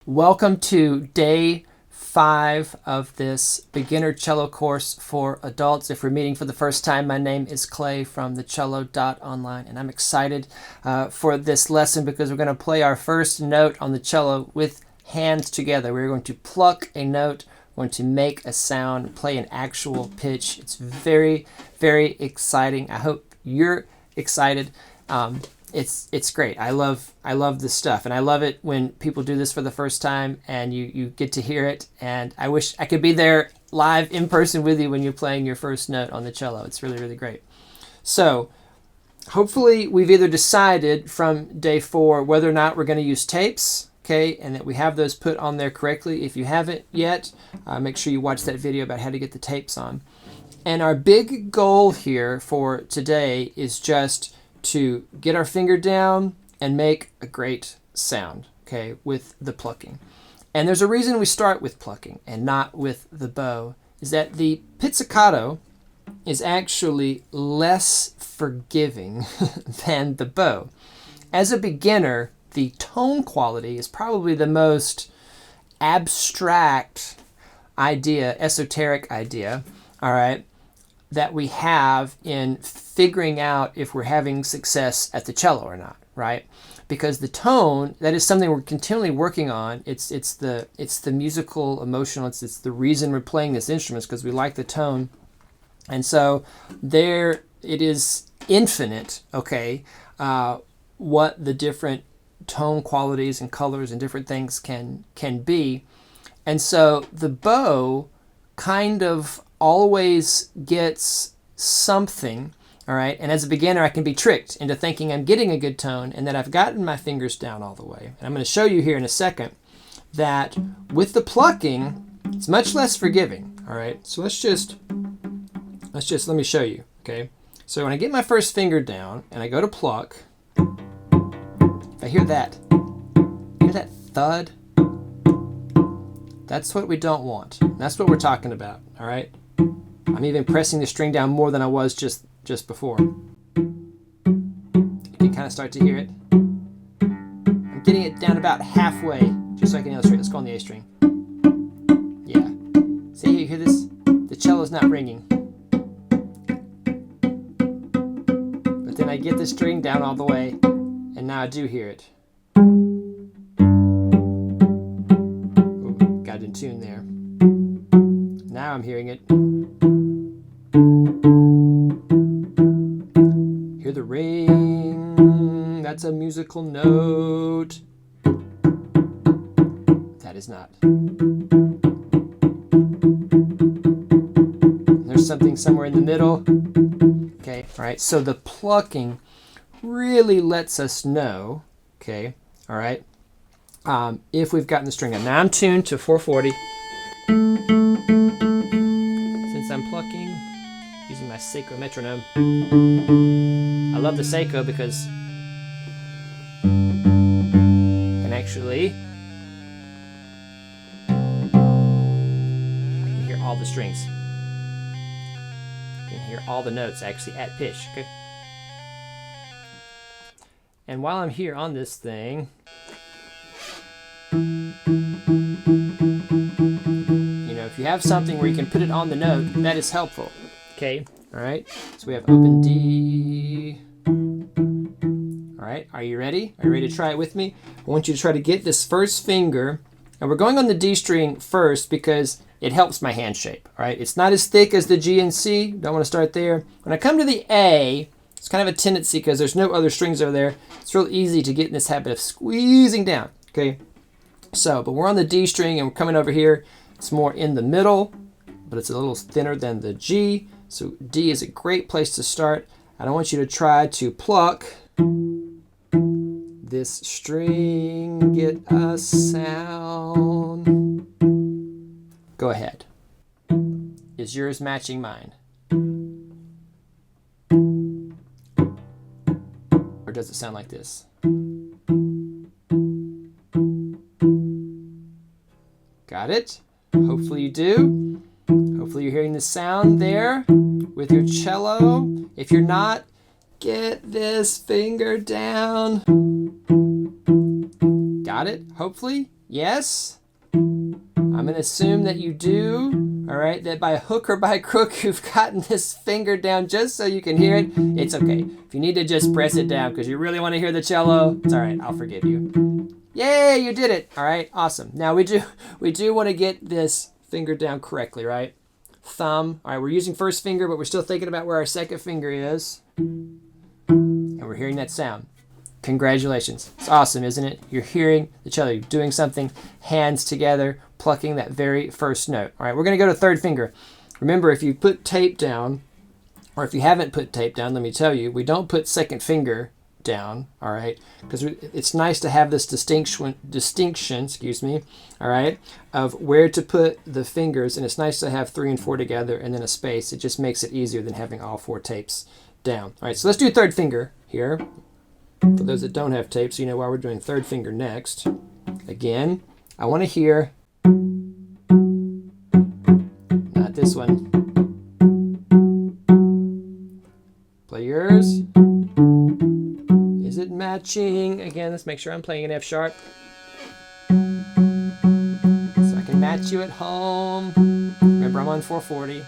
Welcome to day 5 of this beginner cello course for adults. If we're meeting for the first time, my name is Clay from thecello.online, and I'm excited for this lesson because we're going to play our first note on the cello with hands together. We're going to pluck a note, we're going to make a sound, play an actual pitch. It's very, very exciting. I hope you're excited. It's great. I love this stuff, and I love it when people do this for the first time and you get to hear it, and I wish I could be there live in person with you when you're playing your first note on the cello. It's really, really great. So hopefully we've either decided from day 4 whether or not we're going to use tapes, okay, and that we have those put on there correctly. If you haven't yet, make sure you watch that video about how to get the tapes on. And our big goal here for today is just to get our finger down and make a great sound, okay, with the plucking. And there's a reason we start with plucking and not with the bow, is that the pizzicato is actually less forgiving than the bow. As a beginner, the tone quality is probably the most abstract idea, esoteric idea, all right, that we have in figuring out if we're having success at the cello or not, right? Because the tone, that is something we're continually working on. It's the musical, emotional, it's the reason we're playing this instrument, because we like the tone. And so there it is infinite, okay, what the different tone qualities and colors and different things can be. And so the bow kind of always gets something, all right? And as a beginner, I can be tricked into thinking I'm getting a good tone and that I've gotten my fingers down all the way. And I'm going to show you here in a second that with the plucking, it's much less forgiving, all right? So let me show you, okay? So when I get my first finger down and I go to pluck, if I hear that thud? That's what we don't want. That's what we're talking about, all right? I'm even pressing the string down more than I was just before. You can kind of start to hear it. I'm getting it down about halfway, just so I can illustrate. Let's go on the A string. Yeah. See, you hear this? The cello's not ringing. But then I get the string down all the way, and now I do hear it. Ooh, got it in tune there. Now I'm hearing it. Hear the ring. That's a musical note. That is not. There's something somewhere in the middle. Okay, all right. So the plucking really lets us know, okay, all right, if we've gotten the string up. Now I'm tuned to 440. Since I'm plucking using my Seiko metronome. I love the Seiko because I can actually hear all the strings. I can hear all the notes actually at pitch, okay? And while I'm here on this thing, if you have something where you can put it on the note, that is helpful. Okay, all right. So we have open D. All right, are you ready? Are you ready to try it with me? I want you to try to get this first finger, and we're going on the D string first because it helps my hand shape. All right, it's not as thick as the G and C. Don't want to start there. When I come to the A, it's kind of a tendency because there's no other strings over there. It's real easy to get in this habit of squeezing down. Okay, so but we're on the D string and we're coming over here. It's more in the middle, but it's a little thinner than the G. So D is a great place to start. And I want you to try to pluck this string, get a sound. Go ahead. Is yours matching mine? Or does it sound like this? Got it? Hopefully you do. Hopefully you're hearing the sound there with your cello. If you're not, get this finger down. Got it? Hopefully. Yes? I'm going to assume that you do. All right, that by hook or by crook, you've gotten this finger down just so you can hear it. It's okay. If you need to just press it down because you really want to hear the cello, it's all right. I'll forgive you. Yay, you did it. All right, awesome. Now we do want to get this finger down correctly, right? Thumb. All right, we're using first finger, but we're still thinking about where our second finger is. And we're hearing that sound. Congratulations. It's awesome, isn't it? You're hearing the cello. You're doing something, hands together, plucking that very first note. All right, we're going to go to third finger. Remember, if you put tape down, or if you haven't put tape down, let me tell you, we don't put second finger down, all right? Because it's nice to have this distinction, all right, of where to put the fingers, and it's nice to have 3 and 4 together and then a space. It just makes it easier than having all 4 tapes down. All right, so let's do third finger here. For those that don't have tape, so you know why we're doing third finger next. Again, I want to hear, not this one. Play yours. Is it matching? Again, let's make sure I'm playing an F sharp. So I can match you at home. Remember, I'm on 440.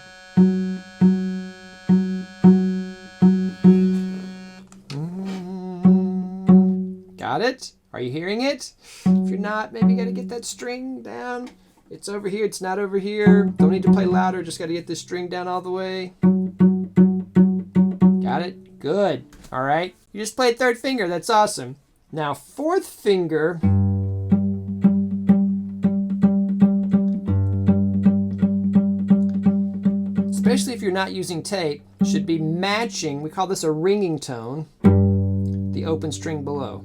Got it? Are you hearing it? If you're not, maybe you got to get that string down. It's over here. It's not over here. Don't need to play louder. Just got to get this string down all the way. Got it? Good. All right. You just played third finger. That's awesome. Now, fourth finger. Especially if you're not using tape, should be matching. We call this a ringing tone. The open string below.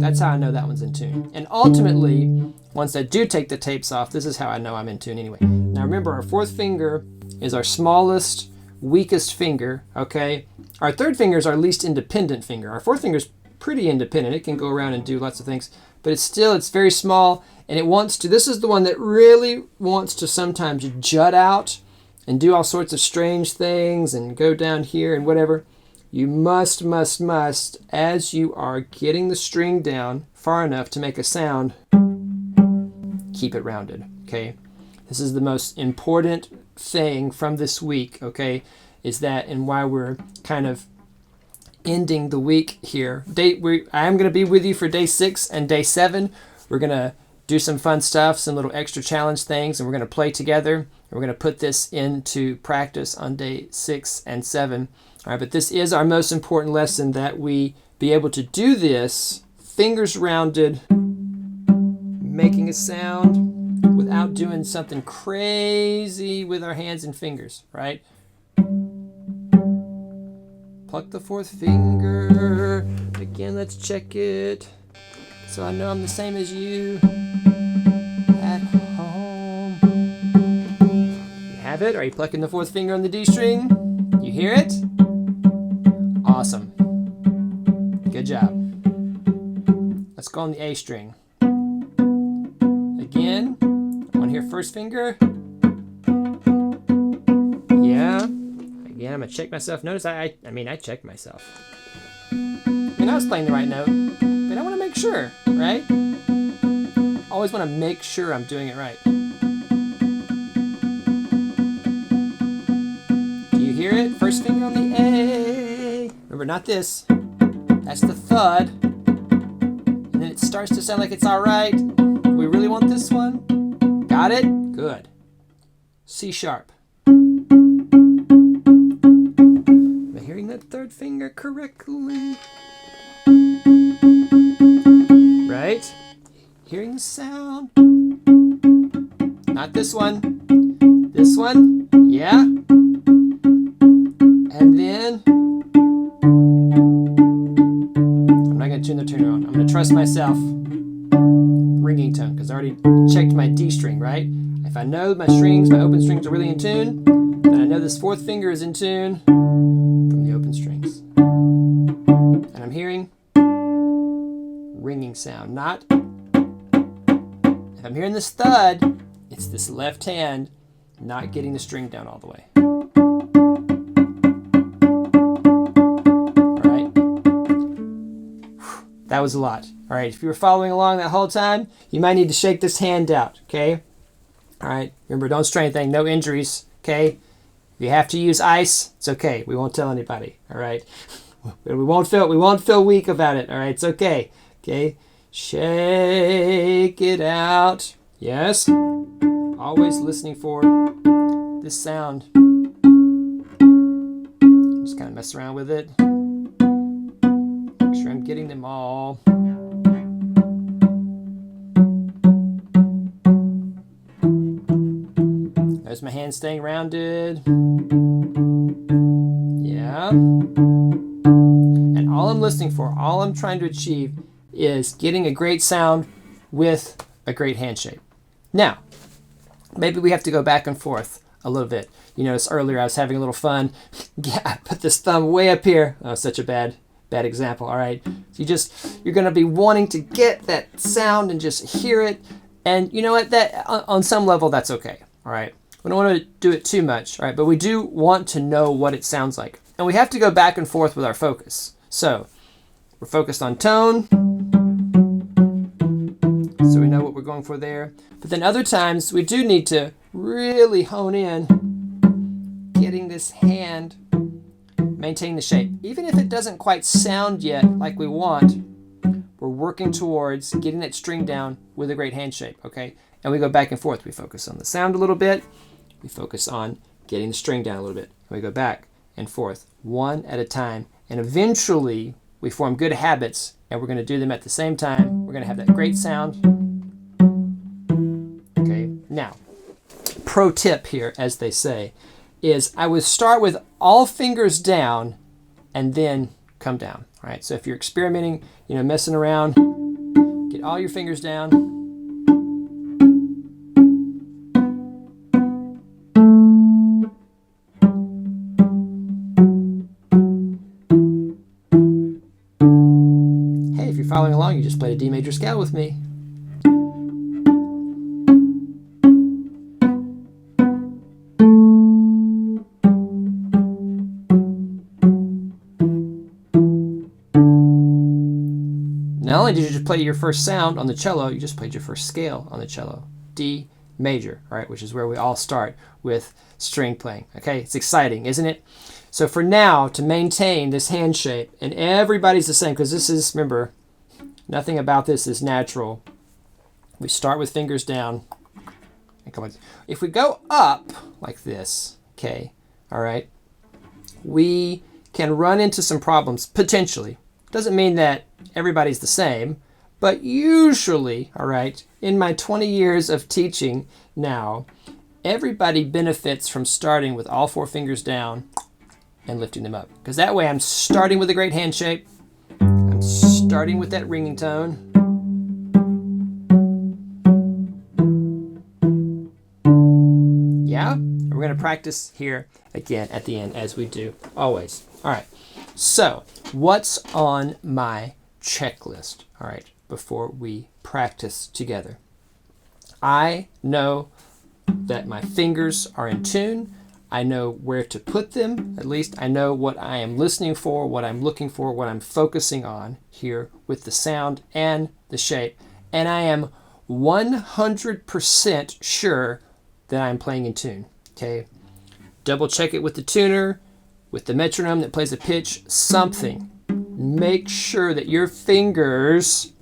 That's how I know that one's in tune. And ultimately, once I do take the tapes off, this is how I know I'm in tune anyway. Now remember, our fourth finger is our smallest, weakest finger, okay? Our third finger is our least independent finger. Our fourth finger is pretty independent. It can go around and do lots of things, but it's very small, and it wants to, this is the one that really wants to sometimes jut out and do all sorts of strange things and go down here and whatever. You must, as you are getting the string down far enough to make a sound, keep it rounded, okay? This is the most important thing from this week, okay, is that, and why we're kind of ending the week here. I am going to be with you for day 6 and day 7. We're going to do some fun stuff, some little extra challenge things, and we're going to play together. And we're going to put this into practice on day 6 and 7. All right, but this is our most important lesson, that we be able to do this, fingers rounded, making a sound without doing something crazy with our hands and fingers, right? Pluck the fourth finger. Again, let's check it. So I know I'm the same as you at home. You have it? Are you plucking the fourth finger on the D string? You hear it? Awesome. Good job. Let's go on the A string. Again, I want to hear first finger. Yeah. Again, I'm going to check myself. Notice I checked myself. I was playing the right note, but I want to make sure, right? Always want to make sure I'm doing it right. Do you hear it? First finger on the A. Remember, not this. That's the thud. And then it starts to sound like it's all right. Do we really want this one? Got it? Good. C sharp. Am I hearing that third finger correctly? Right? Hearing the sound. Not this one. This one. Yeah. And then I'm not going to tune the tuner on. I'm going to trust myself. Ringing tone, because I already checked my D string, right? If I know my strings, my open strings are really in tune, then I know this fourth finger is in tune from the open strings. And I'm hearing ringing sound, not, if I'm hearing this thud, it's this left hand not getting the string down all the way. All right. That That was a lot. All right, if you were following along that whole time, you might need to shake this hand out, okay? All right, remember, don't strain anything, no injuries, okay? If you have to use ice, it's okay. We won't tell anybody, all right? We won't feel weak about it, all right? It's okay, okay? Shake it out. Yes. Always listening for this sound. Just kind of mess around with it. Make sure I'm getting them all. There's my hand staying rounded. Yeah. And all I'm listening for, all I'm trying to achieve is getting a great sound with a great hand shape. Now, maybe we have to go back and forth a little bit. You notice earlier I was having a little fun. Yeah, I put this thumb way up here. Oh, such a bad example. All right. So you're going to be wanting to get that sound and just hear it. And you know what? That on some level, that's okay. All right. We don't want to do it too much. All right. But we do want to know what it sounds like. And we have to go back and forth with our focus. So we're focused on tone. So we know what we're going for there. But then other times we do need to really hone in, getting this hand, maintain the shape. Even if it doesn't quite sound yet like we want, we're working towards getting that string down with a great hand shape, okay? And we go back and forth. We focus on the sound a little bit. We focus on getting the string down a little bit. And we go back and forth, one at a time. And eventually we form good habits, and we're going to do them at the same time. We're going to have that great sound. Okay, now, pro tip here, as they say, is I would start with all fingers down and then come down. All right, so if you're experimenting, messing around, get all your fingers down. Hey, if you're following along, you just played a D major scale with me. Not only did you just play your first sound on the cello, you just played your first scale on the cello, D major, all right, which is where we all start with string playing. Okay, it's exciting, isn't it? So for now, to maintain this hand shape, and everybody's the same, because this is, remember, nothing about this is natural. We start with fingers down. And come on. If we go up like this, okay, all right, we can run into some problems, potentially. Doesn't mean that everybody's the same, but usually, all right, in my 20 years of teaching now, everybody benefits from starting with all four fingers down and lifting them up. Because that way I'm starting with a great hand shape. I'm starting with that ringing tone. Yeah? And we're going to practice here again at the end, as we do always. All right. So, what's on my checklist, all right, before we practice together? I know that my fingers are in tune. I know where to put them. At least I know what I am listening for, what I'm looking for, what I'm focusing on here with the sound and the shape. And I am 100% sure that I'm playing in tune, okay? Double check it with the tuner, with the metronome that plays a pitch, something. Make sure that your fingers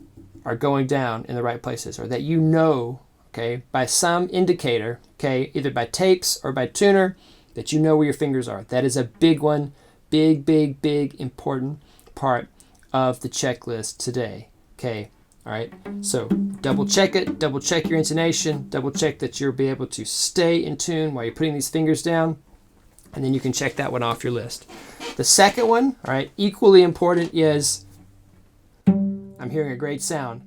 are going down in the right places, or that you know, okay, by some indicator, okay, either by tapes or by tuner, that you know where your fingers are. That is a big one, big, big, big, important part of the checklist today, okay? All right, so double check it, double check your intonation, double check that you'll be able to stay in tune while you're putting these fingers down. And then you can check that one off your list. The second one, all right, equally important, is I'm hearing a great sound.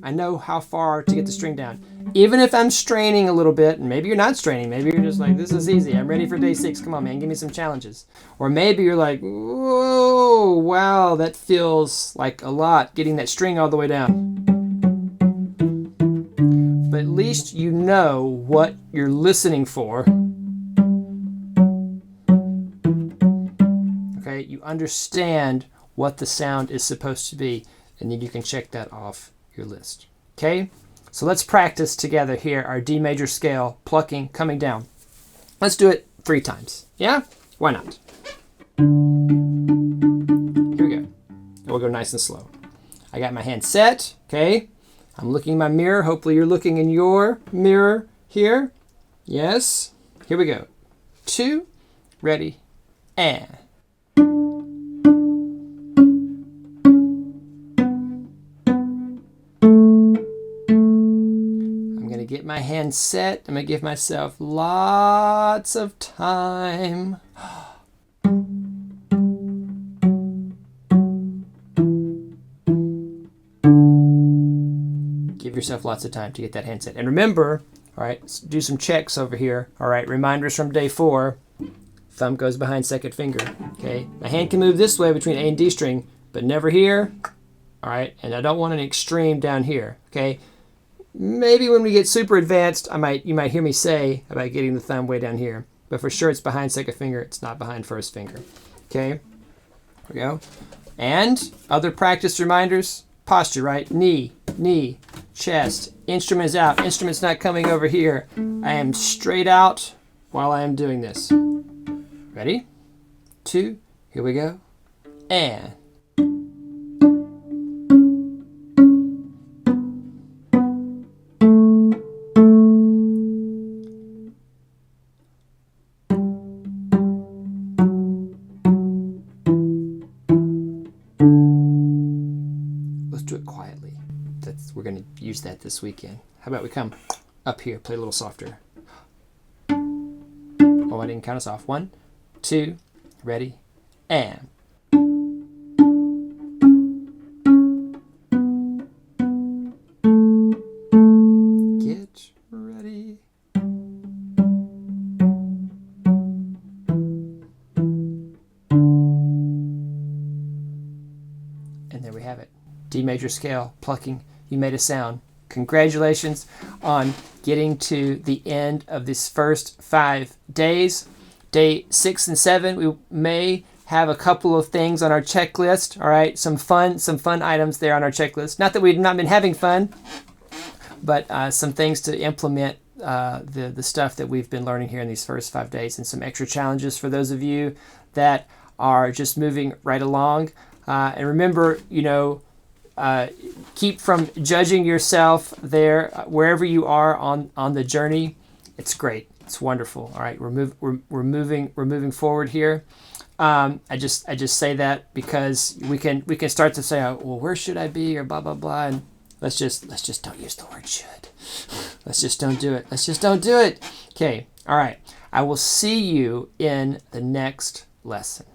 I know how far to get the string down. Even if I'm straining a little bit, and maybe you're not straining, maybe you're just like, this is easy, I'm ready for day 6, come on man, give me some challenges. Or maybe you're like, whoa, wow, that feels like a lot, getting that string all the way down. But at least you know what you're listening for. Okay, you understand what the sound is supposed to be. and then you can check that off your list. Okay? So let's practice together here our D major scale, plucking, coming down. Let's do it 3 times. Yeah? Why not? Here we go. We'll go nice and slow. I got my hand set, okay? I'm looking in my mirror. Hopefully you're looking in your mirror here. Yes. Here we go. 2, ready, and. I'm going to get my hand set. I'm going to give myself lots of time. Give yourself lots of time to get that hand set. And remember, all right, let's do some checks over here. All right, reminders from day 4. Thumb goes behind second finger. Okay, my hand can move this way between A and D string, but never here. All right, and I don't want an extreme down here. Okay, maybe when we get super advanced, you might hear me say about getting the thumb way down here, but for sure it's behind second finger. It's not behind first finger. Okay, here we go. And other practice reminders. Posture, right? Knee, chest. Instrument is out. Instrument's not coming over here. I am straight out while I am doing this. Ready? 2, here we go. And. Let's do it quietly. We're going to use that this weekend. How about we come up here, play a little softer. Oh, I didn't count us off. 1, 2, ready, and. Get ready. And there we have it. D major scale, plucking. You made a sound. Congratulations on getting to the end of this first 5 days. Day 6 and 7, we may have a couple of things on our checklist. All right, some fun items there on our checklist. Not that we've not been having fun, but some things to implement the stuff that we've been learning here in these first 5 days, and some extra challenges for those of you that are just moving right along. And remember, keep from judging yourself there wherever you are on the journey. It's great. It's wonderful. All right, we're moving forward here. I just say that because we can start to say, oh, well, where should I be, or blah blah blah, and let's just don't use the word should. Let's just don't do it. Let's just don't do it. Okay. All right. I will see you in the next lesson.